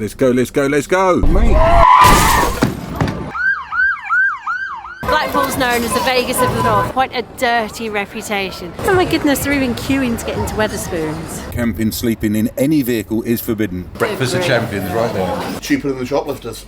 Let's go, let's go, let's go! Mate. Blackpool's known as the Vegas of the North. Quite a dirty reputation. Oh my goodness, they're even queuing to get into Wetherspoons. Camping, sleeping in any vehicle is forbidden. Breakfast of champions right there. Cheaper than the shoplifters.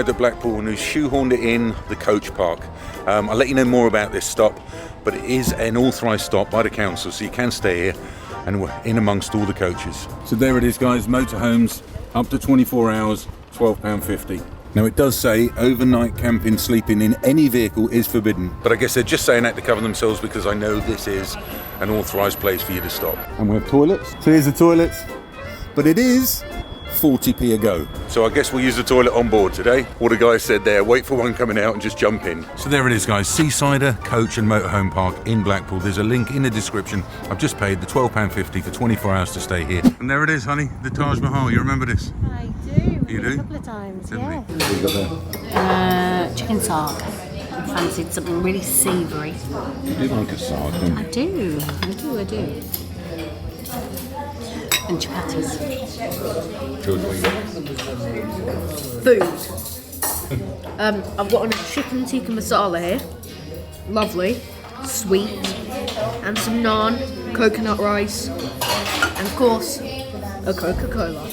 At Blackpool and who's shoehorned it in the coach park. I'll let you know more about this stop, but it is an authorised stop by the council, so you can stay here and we're in amongst all the coaches. So there it is, guys, motorhomes up to 24 hours, £12.50. Now it does say overnight camping, sleeping in any vehicle is forbidden, but I guess they're just saying that to cover themselves because I know this is an authorised place for you to stop. And we have toilets. So here's the toilets, but it is 40p a go. So I guess we'll use the toilet on board today. What the guy said there, wait for one coming out and just jump in. So there it is, guys, Seasider Coach and Motorhome Park in Blackpool. There's a link in the description. I've just paid the £12.50 for 24 hours to stay here. And there it is, honey, the Taj Mahal. You remember this? I do. You do? A couple of times, Definitely. yeah. What you got there? Chicken sark. I fancied something really savoury. You do like a sark, don't you? I do. And chapatis. George, what you got? Food. I've got a chicken tikka masala here. Lovely. Sweet. And some naan, coconut rice, and of course, a Coca-Cola.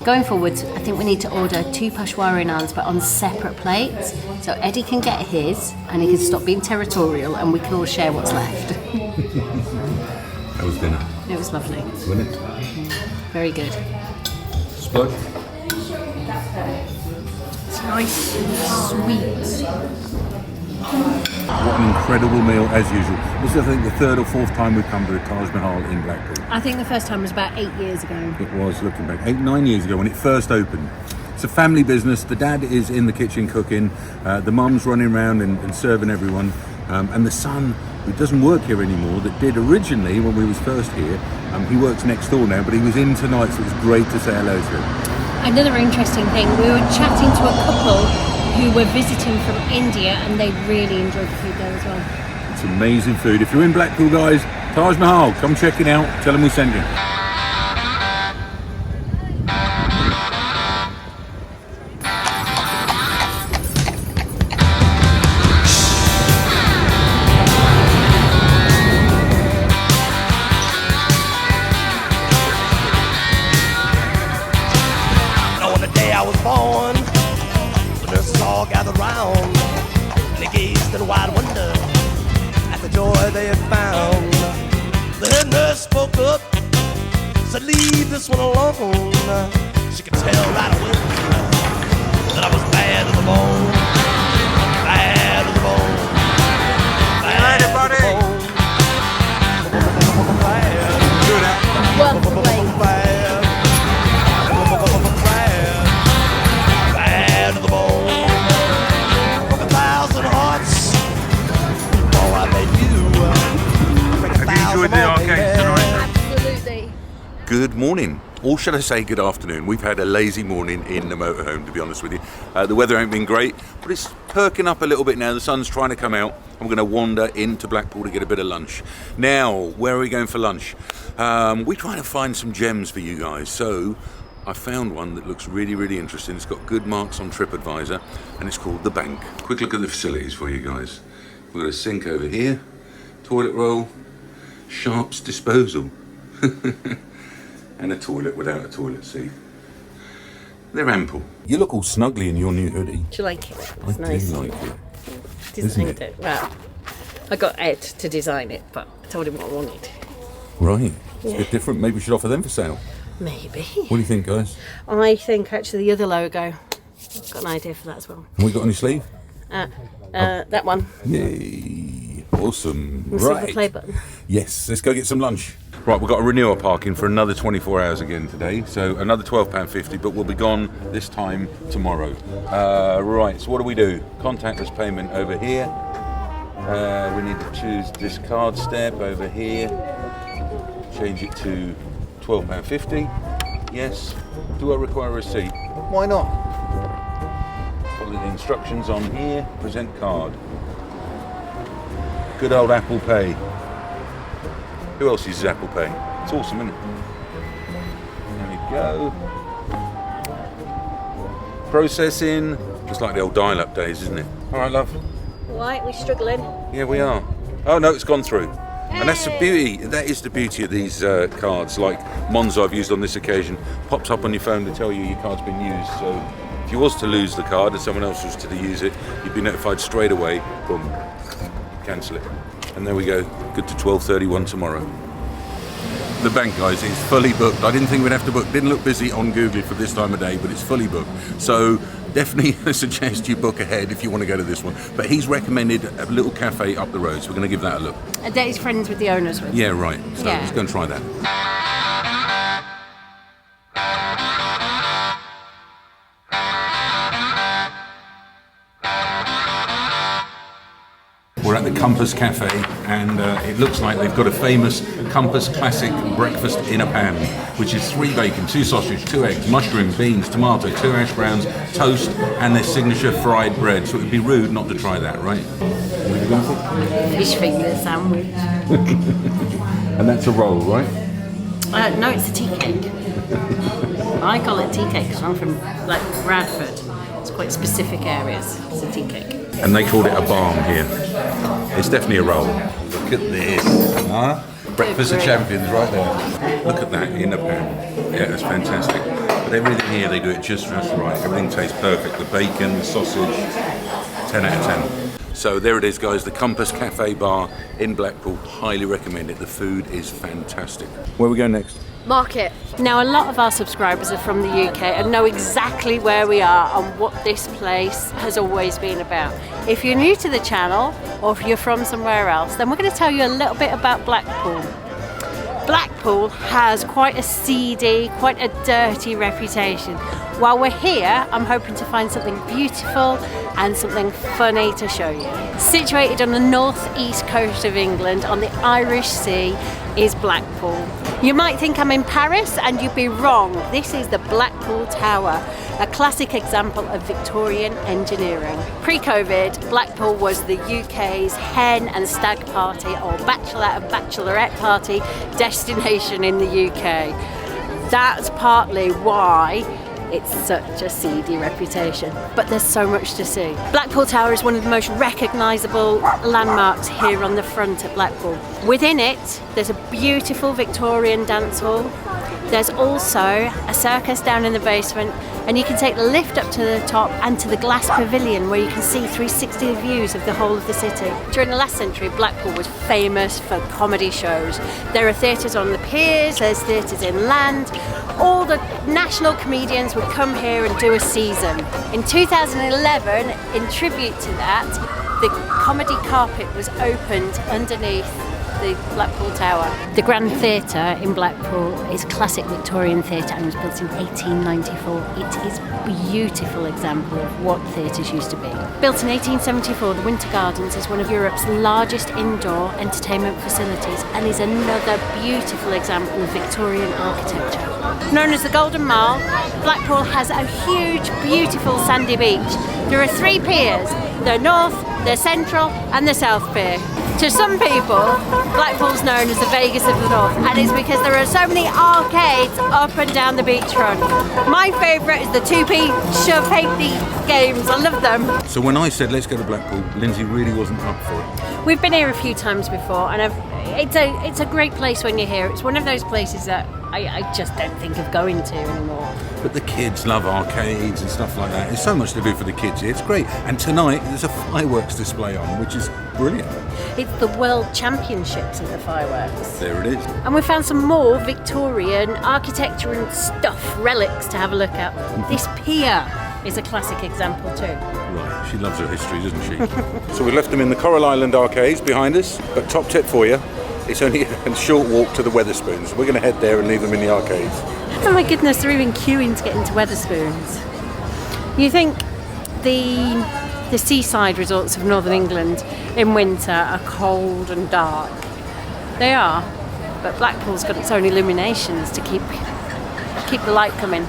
Going forward, I think we need to order 2 peshwari naans, but on separate plates. So Eddie can get his, and he can stop being territorial, and we can all share what's left. How was dinner? It was lovely. Wasn't it? Very good. Splodge? It's nice and sweet. What an incredible meal, as usual. This is, I think, the 3rd or 4th time we've come to the Taj Mahal in Blackpool. I think the first time was about 8 years ago. It was, looking back, 8-9 years ago when it first opened. It's a family business. The dad is in the kitchen cooking, the mum's running around and serving everyone, and the son, who doesn't work here anymore, that did originally when we was first here, he works next door now, but he was in tonight, so it was great to say hello to him. Another interesting thing, we were chatting to a couple who were visiting from India, and they really enjoyed the food there as well. It's amazing food. If you're in Blackpool, guys, Taj Mahal, come check it out. Tell them we sent you. On the day I was born, the nurses all gathered round, and they gazed in wide wonder at the joy they had found. The head nurse spoke up, said, "Leave this one alone." She could tell right away that I was bad to the bone, bad to the bone, bad to the bone. Well played. Bad to the bone. Broke 1,000 hearts before I met you. Have you enjoyed the arcade tonight? Absolutely. Good morning, or should I say good afternoon. We've had a lazy morning in the motorhome, to be honest with you. The weather ain't been great, but it's perking up a little bit now. The sun's trying to come out, and we're going to wander into Blackpool to get a bit of lunch. Now, where are we going for lunch? We're trying to find some gems for you guys, so I found one that looks really, really interesting. It's got good marks on TripAdvisor, and it's called The Bank. Quick look at the facilities for you guys. We've got a sink over here, toilet roll, sharps disposal, and a toilet without a toilet seat. They're ample. You look all snuggly in your new hoodie. Do you like it? I It's nice. do like it. Designed isn't it? Well, I got Ed to design it, but I told him what I wanted. Right. It's a bit different. Maybe we should offer them for sale. Maybe. What do you think, guys? I think actually the other logo, I've got an idea for that as well. Have we got on your sleeve? That one. Yay. Awesome. The silver play button. Yes, let's go get some lunch. Right, we've got a renewal parking for another 24 hours again today, so another £12.50, but we'll be gone this time tomorrow. Right, so what do we do? Contactless payment over here. We need to choose this card step over here. Change it to £12.50. Yes. Do I require a receipt? Why not? Follow the instructions on here. Present card. Good old Apple Pay. Who else uses Apple Pay? It's awesome, isn't it? There we go. Processing. Just like the old dial-up days, isn't it? All right, love. Right, we're struggling. Yeah, we are. Oh no, it's gone through. And that's the beauty. That is the beauty of these cards. Like Monzo, I've used on this occasion, pops up on your phone to tell you your card's been used. So if you was to lose the card and someone else was to use it, you'd be notified straight away. Boom, cancel it. And there we go. Good to 12:31 tomorrow. The bank, guys, is fully booked. I didn't think we'd have to book. Didn't look busy on Google for this time of day, but it's fully booked. So definitely suggest you book ahead if you want to go to this one. But he's recommended a little cafe up the road, so we're going to give that a look. And that he's friends with the owners with. Yeah, right. So Yeah. let's go and try that. We're at the Compass Cafe, and it looks like they've got a famous Compass Classic breakfast in a pan, which is 3 bacon, 2 sausage, 2 eggs, mushroom, beans, tomato, 2 hash browns, toast, and their signature fried bread. So it would be rude not to try that, right? What have you gone for? Fish finger sandwich. And that's a roll, right? No, it's a tea cake. I call it tea cake because I'm from Bradford. It's quite specific areas. It's a tea cake. And they called it a balm here. It's definitely a roll. Look at this. Huh? Breakfast of champions right there. Look at that in the pan. Yeah, that's fantastic. But everything here, they do it just right. Everything tastes perfect. The bacon, the sausage, 10 out of 10. So there it is, guys, the Compass Café Bar in Blackpool. Highly recommend it. The food is fantastic. Where we go next? Market. Now, a lot of our subscribers are from the UK and know exactly where we are and what this place has always been about. If you're new to the channel, or if you're from somewhere else, then we're going to tell you a little bit about Blackpool. Blackpool has quite a seedy, quite a dirty reputation. While we're here, I'm hoping to find something beautiful and something funny to show you. Situated on the northeast coast of England, on the Irish Sea, is Blackpool. You might think I'm in Paris, and you'd be wrong. This is the Blackpool Tower, a classic example of Victorian engineering. Pre-COVID, Blackpool was the UK's hen and stag party, or bachelor and bachelorette party destination in the UK. That's partly why it's such a seedy reputation, but there's so much to see. Blackpool Tower is one of the most recognisable landmarks here on the front at Blackpool. Within it, there's a beautiful Victorian dance hall. There's also a circus down in the basement, and you can take the lift up to the top and to the glass pavilion where you can see 360 views of the whole of the city. During the last century, Blackpool was famous for comedy shows. There are theatres on the piers, there's theatres inland. All the national comedians would come here and do a season. In 2011, in tribute to that, the comedy carpet was opened underneath the Blackpool Tower. The Grand Theatre in Blackpool is classic Victorian theatre and was built in 1894. It is a beautiful example of what theatres used to be. Built in 1874, the Winter Gardens is one of Europe's largest indoor entertainment facilities and is another beautiful example of Victorian architecture. Known as the Golden Mile, Blackpool has a huge, beautiful sandy beach. There are 3 piers, the North, the Central and the South Pier. To some people, Blackpool's known as the Vegas of the North, and it's because there are so many arcades up and down the beachfront. My favourite is the 2p shove halfpenny games. I love them. So when I said let's go to Blackpool, Lindsay really wasn't up for it. We've been here a few times before, and it's a great place when you're here. It's one of those places that I just don't think of going to anymore. But the kids love arcades and stuff like that. There's so much to do for the kids here. It's great. And tonight there's a fireworks display on, which is brilliant. It's the World Championships of the fireworks. There it is. And we found some more Victorian architecture and stuff, relics to have a look at. This pier is a classic example too. Right, she loves her history, doesn't she? So we left them in the Coral Island arcades behind us. But top tip for you, it's only a short walk to the Wetherspoons. We're going to head there and leave them in the arcades. Oh my goodness, they're even queuing to get into Wetherspoons. You think the seaside resorts of Northern England in winter are cold and dark? They are, but Blackpool's got its own Illuminations to keep the light coming.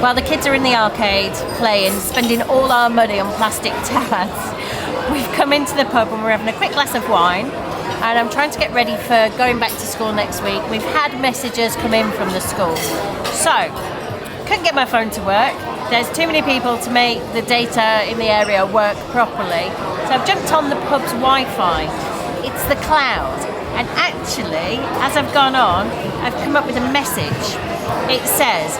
While the kids are in the arcade playing, spending all our money on plastic tads, we've come into the pub and we're having a quick glass of wine. And I'm trying to get ready for going back to school next week. We've had messages come in from the school. So, couldn't get my phone to work. There's too many people to make the data in the area work properly. So I've jumped on the pub's Wi-Fi. It's the cloud. And actually, as I've gone on, I've come up with a message. It says,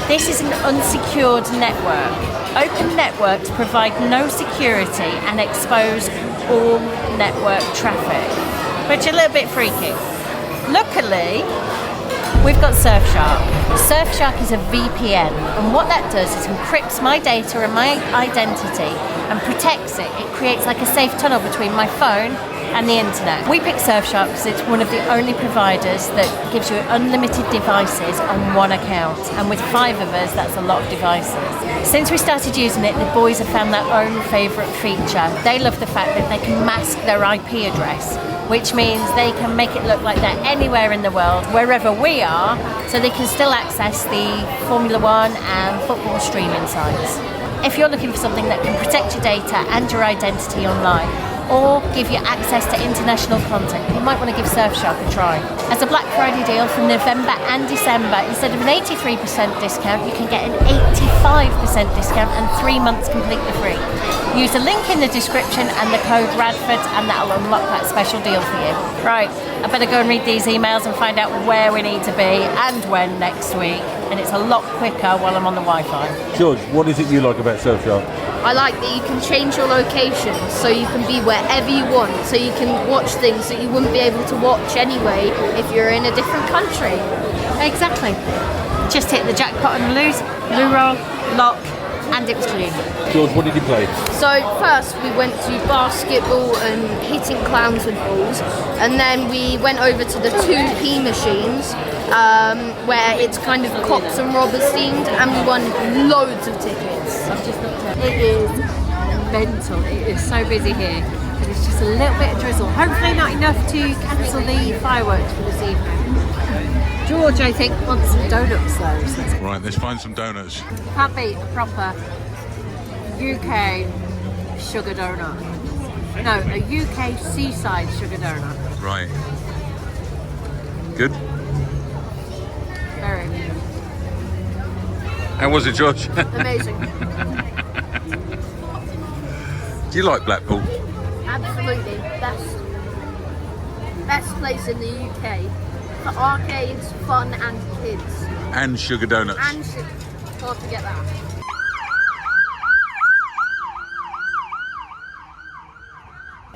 this is an unsecured network. Open networks provide no security and expose all network traffic, which is a little bit freaky. Luckily, we've got Surfshark. Surfshark is a VPN, and what that does is encrypts my data and my identity and protects it. It creates like a safe tunnel between my phone and the internet. We picked Surfshark because it's one of the only providers that gives you unlimited devices on one account, and with 5 of us, that's a lot of devices. Since we started using it, the boys have found their own favourite feature. They love the fact that they can mask their IP address, which means they can make it look like they're anywhere in the world, wherever we are, so they can still access the Formula 1 and football streaming sites. If you're looking for something that can protect your data and your identity online, or give you access to international content, you might want to give Surfshark a try. As a Black Friday deal for November and December, instead of an 83% discount, you can get an 85% discount and 3 months completely free. Use the link in the description and the code Bradford, and that'll unlock that special deal for you. Right, I better go and read these emails and find out where we need to be and when next week. And it's a lot quicker while I'm on the Wi-Fi. George, what is it you like about Surfshark? I like that you can change your location so you can be wherever you want, so you can watch things that you wouldn't be able to watch anyway if you're in a different country. Exactly. Just hit the jackpot on the loo roll, lock, and it was clean. George, what did you play? So first we went to basketball and hitting clowns with balls, and then we went over to the 2p machines where it's kind of cops and robbers themed, and we won loads of tickets. I've just looked at it. It is mental. It is so busy here. And it's just a little bit of drizzle. Hopefully not enough to cancel the fireworks for this evening. George, I think, wants some donuts though. So let's Right, let's find some donuts. can't beat a proper UK sugar donut. No, a UK seaside sugar donut. Right. Good? Very. How was it, George? Amazing. Do you like Blackpool? Absolutely. Best place in the UK. For arcades, fun and kids. And sugar donuts. And can't forget that.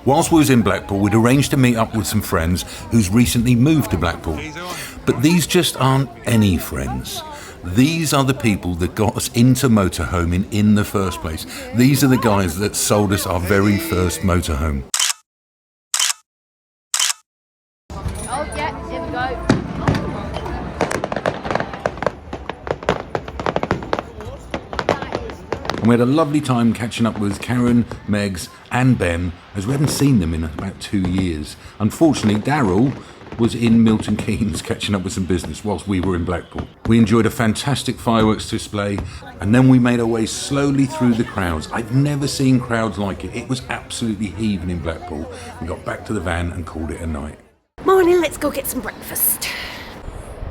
Whilst we was in Blackpool, we'd arranged to meet up with some friends who's recently moved to Blackpool. But these just aren't any friends. These are the people that got us into motorhoming in the first place. These are the guys that sold us our very first motorhome. Oh yeah, here we go. And we had a lovely time catching up with Karen, Megs and Ben, as we hadn't seen them in about 2 years. Unfortunately, Daryl was in Milton Keynes catching up with some business whilst we were in Blackpool. We enjoyed a fantastic fireworks display, and then we made our way slowly through the crowds. I've never seen crowds like it. It was absolutely heaving in Blackpool. We got back to the van and called it a night. Morning, let's go get some breakfast.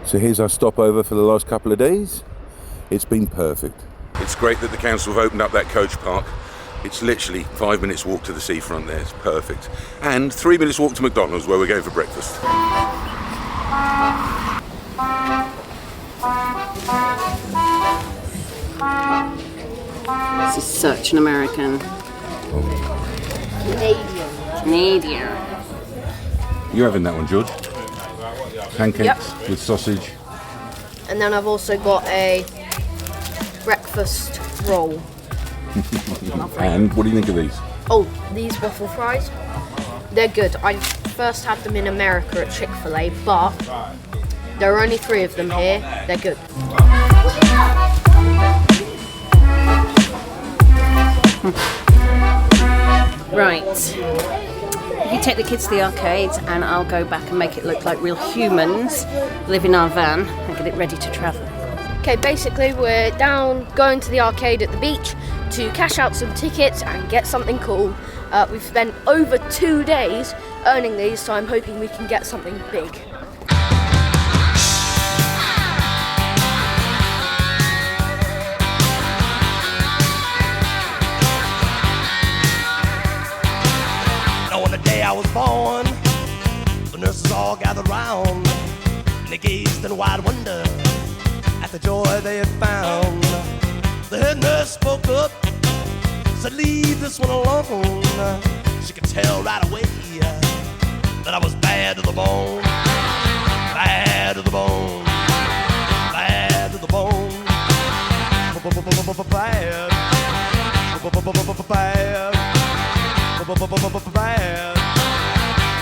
So here's our stopover for the last couple of days. It's been perfect. It's great that the council have opened up that coach park. It's literally 5 minutes walk to the seafront there. It's perfect. And 3 minutes walk to McDonald's where we're going for breakfast. This is such an American. Canadian. You're having that one, George? Pancakes with sausage. And then I've also got a breakfast roll. And what do you think of these? Oh, these waffle fries, they're good. I first had them in America at Chick-fil-A, but there are only 3 of them here. They're good. Right. You take the kids to the arcades and I'll go back and make it look like real humans live in our van and get it ready to travel. Okay, basically we're going to the arcade at the beach to cash out some tickets and get something cool. We've spent over 2 days earning these, so I'm hoping we can get something big. On the day I was born, the nurses all gathered round, and they gazed in wide wonder at the joy they had found. The head nurse spoke up, said, "Leave this one alone." She could tell right away that I was bad to the bone, bad to the bone, bad to the bone, bad,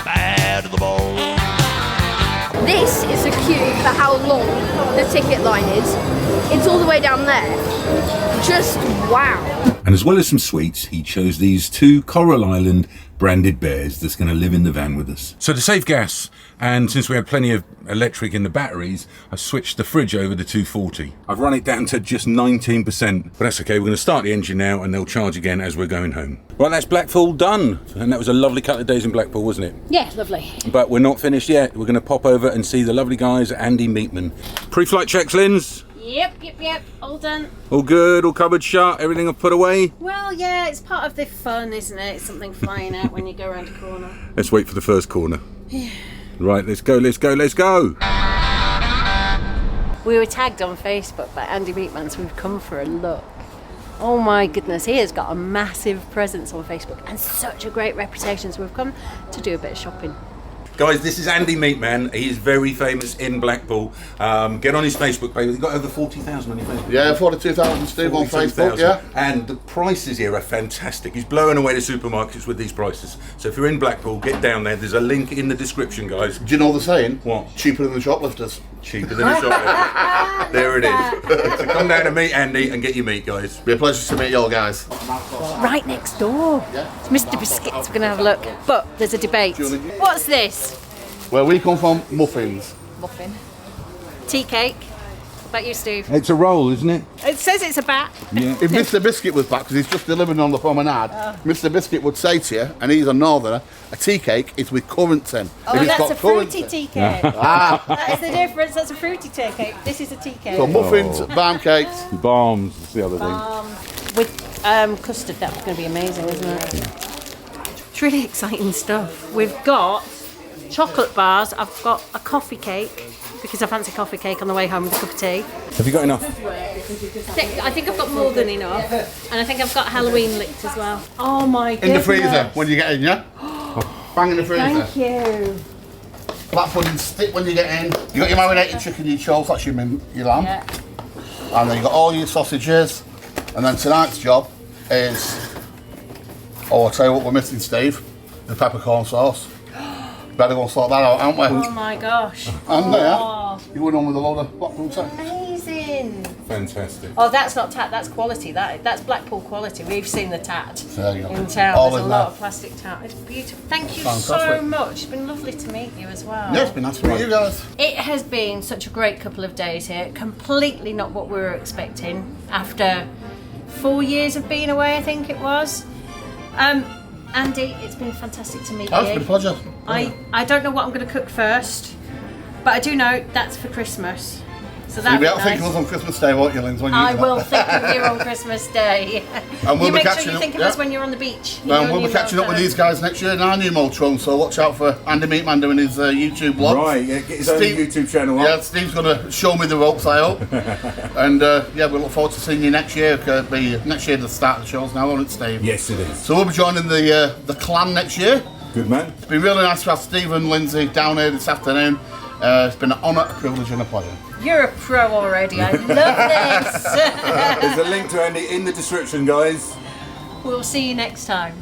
bad to the bone. This is a cue for how long the ticket line is. It's all the way down there. Just wow. And as well as some sweets, he chose these 2 Coral Island branded bears that's going to live in the van with us. So to save gas, and since we had plenty of electric in the batteries, I switched the fridge over to 240. I've run it down to just 19%, but that's okay. We're going to start the engine now and they'll charge again as we're going home. Right, that's Blackpool done. And that was a lovely couple of days in Blackpool, wasn't it? Yeah, lovely. But we're not finished yet. We're going to pop over and see the lovely guys at Andy Meatman. Pre-flight checks, Linz? Yep. All done. All good, all cupboard shut, everything I've put away? Well, yeah, it's part of the fun, isn't it? It's something flying out when you go around a corner. Let's wait for the first corner. Right, let's go. We were tagged on Facebook by Andy Meatman, so we've come for a look. Oh my goodness, he has got a massive presence on Facebook and such a great reputation, so we've come to do a bit of shopping. Guys, this is Andy Meatman. He's very famous in Blackpool. Get on his Facebook page. He's got over 40,000 on your Facebook. Yeah, 42,000 Steve on Facebook, yeah. And the prices here are fantastic. He's blowing away the supermarkets with these prices. So if you're in Blackpool, get down there. There's a link in the description, guys. Do you know the saying? What? Cheaper than the shoplifters. Cheaper than a shoplifters. There it is. So come down to meet Andy and get your meat, guys. Be a pleasure to meet you all, guys. Right next door. It's Mr Biscuit. We're going to have a look. But there's a debate. What's this? Where we come from, muffins. Muffin. Tea cake. What about you, Steve? It's a roll, isn't it? It says it's a bat. Yeah. If Mr Biscuit was back, because he's just delivered on the promenade, Mr Biscuit would say to you, and he's a northerner, a tea cake is with currants in. Oh, that's a fruity tea cake. That is the difference. That's a fruity tea cake. This is a tea cake. So muffins, barm cakes. Bombs, that's the other thing. With custard, that's going to be amazing, isn't it? It's really exciting stuff. We've got chocolate bars. I've got a coffee cake because I fancy coffee cake on the way home with a cup of tea. Have you got enough? I think I've got more than enough, and I think I've got Halloween licked as well. Oh my goodness! In the freezer when you get in, yeah? Bang in the freezer. Thank you. Black pudding stick when you get in. You got your marinated chicken, your chops, that's your lamb. Yeah. And then you got all your sausages. And then tonight's job is, I'll tell you what we're missing, Steve, the peppercorn sauce. Better go and sort that out, aren't we? Oh my gosh. And there, you went on with a load of Blackpool tea. Amazing. Fantastic. Oh, that's not tat, that's quality. That's Blackpool quality. We've seen the tat There you go. in town. All There's a in lot there. of plastic tat. It's beautiful. Thank you so Fantastic. much. It's been lovely to meet you as well. Yeah, it's been nice to meet you guys. It has been such a great couple of days here. Completely not what we were expecting after 4 years of being away, I think it was. Andy, it's been fantastic to meet Oh, you. it's been a pleasure. I don't know what I'm going to cook first, but I do know that's for Christmas. So You'll that'd be be able to think of nice. us on Christmas Day, won't you, Lindsay? When you I eat will that? think of you on Christmas Day. And we'll You be make sure catching you up- think of yeah. us when you're on the beach. in Well, your we'll be new catching up with motorhome. these guys next year in our new Motorhome, so watch out for Andy Meatman doing his YouTube vlog. Right, yeah, get his own Steve- YouTube channel Yeah, up. Steve's going to show me the ropes, I hope. And yeah, we look forward to seeing you next year. It'll be next year the start of the shows now, won't it, Steve? Yes, it is. So we'll be joining the clan next year. Good man. It's been really nice to have Steve and Lindsay down here this afternoon. It's been an honour, a privilege and a pleasure. You're a pro already. I love this. There's a link to Andy in the description, guys. We'll see you next time.